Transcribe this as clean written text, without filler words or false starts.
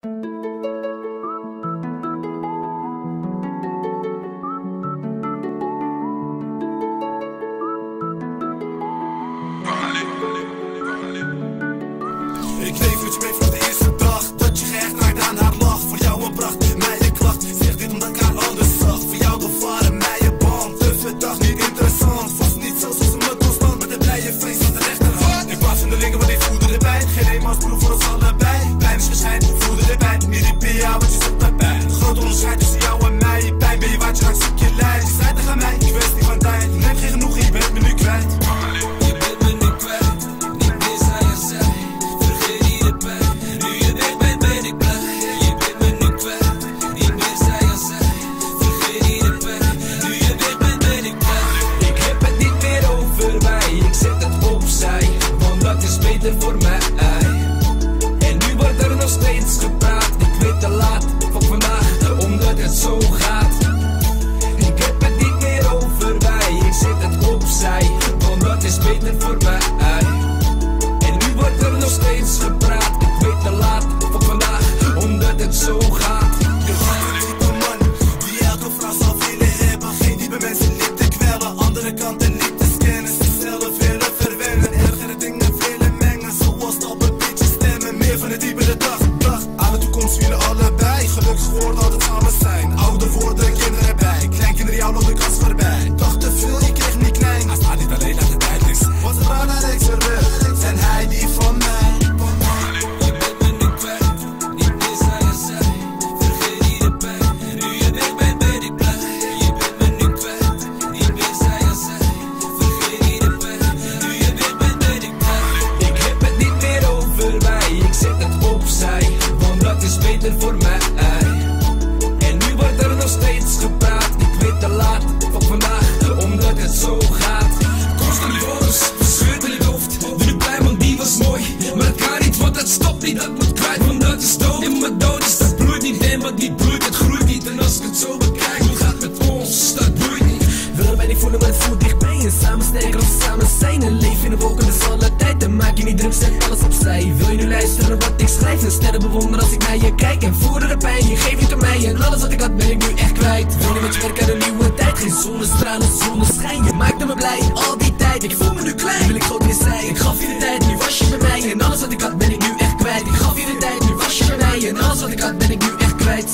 Ik leef met je mee vanaf de eerste dag dat je gehecht aan haar lach. Voor jou een pracht, mij een klacht. Zeg dit omdat ik haar anders zag. Voor jou de varen, mij een band. De dag niet interessant. Vast niet zo zoals me constant met een blije face aan de rechterhand. In plaats van de linker, want ik voelde erbij. Geen eenmansproef voor ons allebei. Pijn is geschijn, ik voelde erbij. Niet die PA, want je zoekt erbij. Groot onderscheid tussen jou en mij. Pijn ben je waard, je raakt zoek je lijf. Je zei tegen mij, ik wist niet van tijd. Neem geen genoeg en je bent me nu kwijt. Voor mij. En nu wordt er nog steeds gepraat. Ik weet te laat van vandaag, omdat het zo gaat. Ik heb het niet meer over mij. Ik zet het opzij, want dat is beter voor mij. En nu wordt er nog steeds gepraat. Ik weet te laat van vandaag, omdat het zo gaat. Je bent een type man die elke vrouw zou willen hebben. Geen die bij mensen niet te kwellen. Andere kanten niet te scannen. Zichzelf willen verwennen. Ergere dingen willen mengen. Zoals op een beetje stemmen. Meer van het diepe de dag. Aan de toekomst willen allebei. Gelukkig geworden altijd samen zijn. Ouder worden, kinderen erbij. Kleinkinderen jou loopt de kans voorbij. Dacht te veel, je kreeg niet klein. Hij staat niet alleen, laat de tijd is. Was het waar dat ik ze rug. En hij die van mij. Voor mij. En nu wordt er nog steeds gepraat. Ik weet te laat van vandaag, omdat het zo gaat. Constant foto's, verscheurd in het hoofd. Ben ik blij, want die was mooi. Maar het kan niet, want dat stopt niet. Dat moet kwijt, want dat is dood. En mijn dood is, dat bloeit niet. En wat niet bloeit, het groeit niet. En als ik het zo bekijk, hoe gaat het met ons? Dat bloeit niet. Wil mij niet voelen, maar het voelt dichtbij. En samen sterker als we samen zijn. En leef in de wolken, dus alle tijd. Dan maak je niet druk, zet alles opzij. Wil je nu luisteren naar wat ik schrijf? En sterren bewonderen als ik naar je kijk. En voelde de pijn, je geeft niet aan mij. En alles wat ik had ben ik nu echt kwijt. Wil je met je werk aan een nieuwe tijd? Geen zonnestralen, zonneschijn. Je maakte me blij, al die tijd. Ik voel me nu klein, wil ik groot weer zijn. Ik gaf je de tijd, nu was je bij mij. En alles wat ik had ben ik nu echt kwijt. Ik gaf je de tijd, nu was je bij mij. En alles wat ik had ben ik nu echt kwijt.